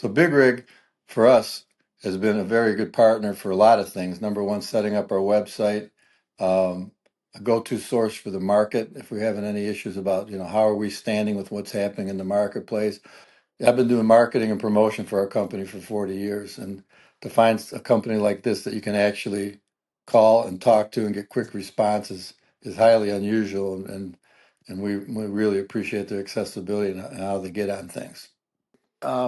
So Big Rig for us has been a very good partner for a lot of things. Number one, setting up our website, a go-to source for the market if we're having any issues about, how are we standing with what's happening in the marketplace. I've been doing marketing and promotion for our company for 40 years, and to find a company like this that you can actually call and talk to and get quick responses is highly unusual, and we really appreciate their accessibility and how they get on things.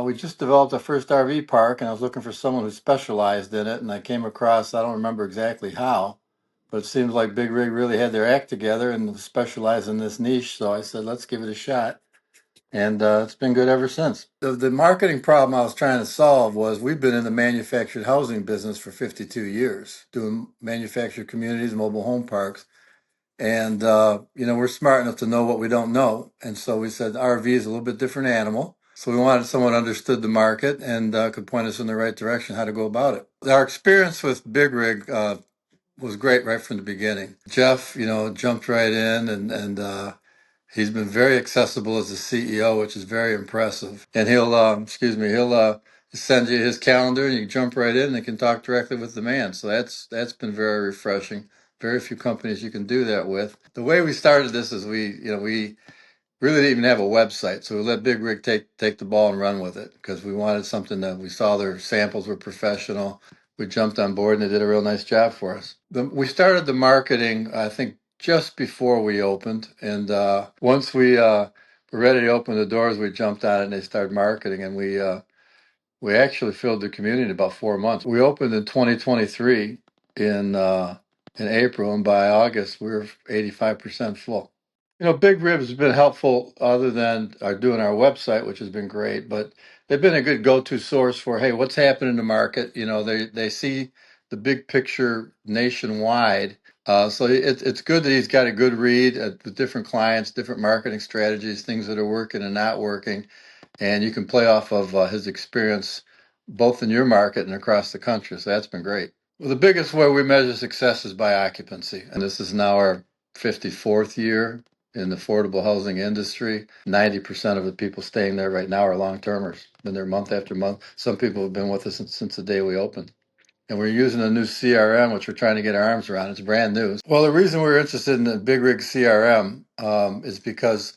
We just developed our first RV park, and I was looking for someone who specialized in it, and I came across, I don't remember exactly how, but it seems like Big Rig really had their act together and specialized in this niche. So I said, let's give it a shot. And it's been good ever since. The marketing problem I was trying to solve was we've been in the manufactured housing business for 52 years, doing manufactured communities, mobile home parks. And, we're smart enough to know what we don't know. And so we said RV is a little bit different animal. So we wanted someone who understood the market and could point us in the right direction, how to go about it. Our experience with Big Rig was great right from the beginning. Jeff, jumped right in and he's been very accessible as a CEO, which is very impressive. And he'll send you his calendar and you can jump right in and can talk directly with the man. So that's been very refreshing. Very few companies you can do that with. The way we started this is we really didn't even have a website, so we let Big Rig take the ball and run with it because we wanted something that we saw their samples were professional. We jumped on board and they did a real nice job for us. We started the marketing, I think, just before we opened, and once we were ready to open the doors, we jumped on it and they started marketing, and we actually filled the community in about 4 months. We opened in 2023 in April, and by August we were 85% full. Big Rib has been helpful other than doing our website, which has been great, but they've been a good go-to source for, hey, what's happening in the market? They see the big picture nationwide. So it's good that he's got a good read with different clients, different marketing strategies, things that are working and not working. And you can play off of his experience both in your market and across the country. So that's been great. Well, the biggest way we measure success is by occupancy. And this is now our 54th year in the affordable housing industry. 90% of the people staying there right now are long-termers. Been there month after month. Some people have been with us since the day we opened. And we're using a new CRM, which we're trying to get our arms around. It's brand new. Well, the reason we're interested in the Big Rig CRM is because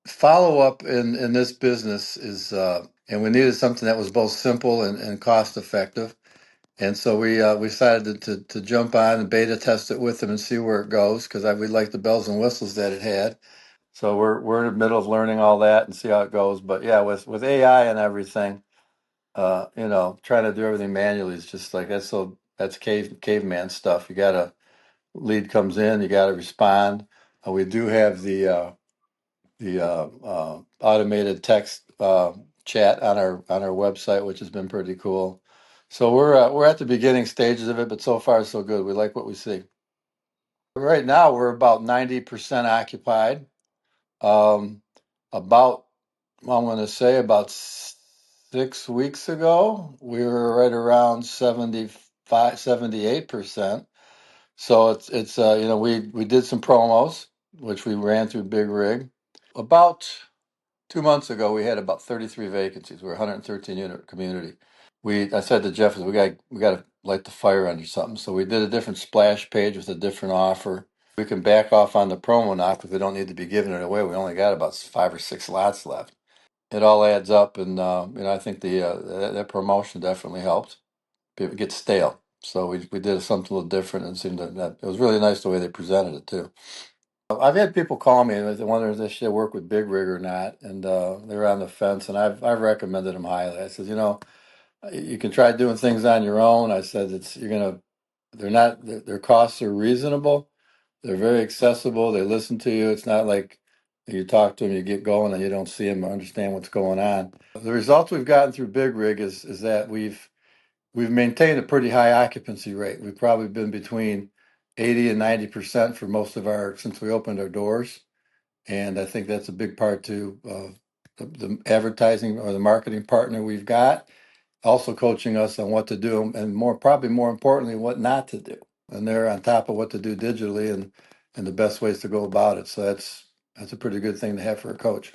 follow-up in this business is, and we needed something that was both simple and cost-effective. And so we decided to jump on and beta test it with them and see where it goes because we like the bells and whistles that it had. So we're in the middle of learning all that and see how it goes. But yeah, with AI and everything, trying to do everything manually is just like that's caveman stuff. You gotta lead comes in, you gotta respond. We do have the automated text chat on our website, which has been pretty cool. So we're at the beginning stages of it, but so far so good. We like what we see. Right now we're about 90% occupied. Um, about I'm going to say about 6 weeks ago, we were right around 75, 78%. So it's we did some promos, which we ran through Big Rig. About 2 months ago, we had about 33 vacancies. We're a 113 unit community. I said to Jeff, we got to light the fire under something. So we did a different splash page with a different offer. We can back off on the promo now because we don't need to be giving it away. We only got about 5 or 6 lots left. It all adds up, and I think that promotion definitely helped. It gets stale, so we did something a little different, and it was really nice the way they presented it too. I've had people call me and they wonder if they should work with Big Rig or not, and they're on the fence. And I've recommended them highly. I said, you can try doing things on your own. I said they're not their costs are reasonable. They're very accessible. They listen to you. It's not like you talk to them, you get going, and you don't see them or understand what's going on. The results we've gotten through Big Rig is that we've maintained a pretty high occupancy rate. We've probably been between 80 and 90% for most of since we opened our doors. And I think that's a big part to the advertising or the marketing partner we've got, also coaching us on what to do and probably more importantly, what not to do. And they're on top of what to do digitally and the best ways to go about it. So that's a pretty good thing to have for a coach.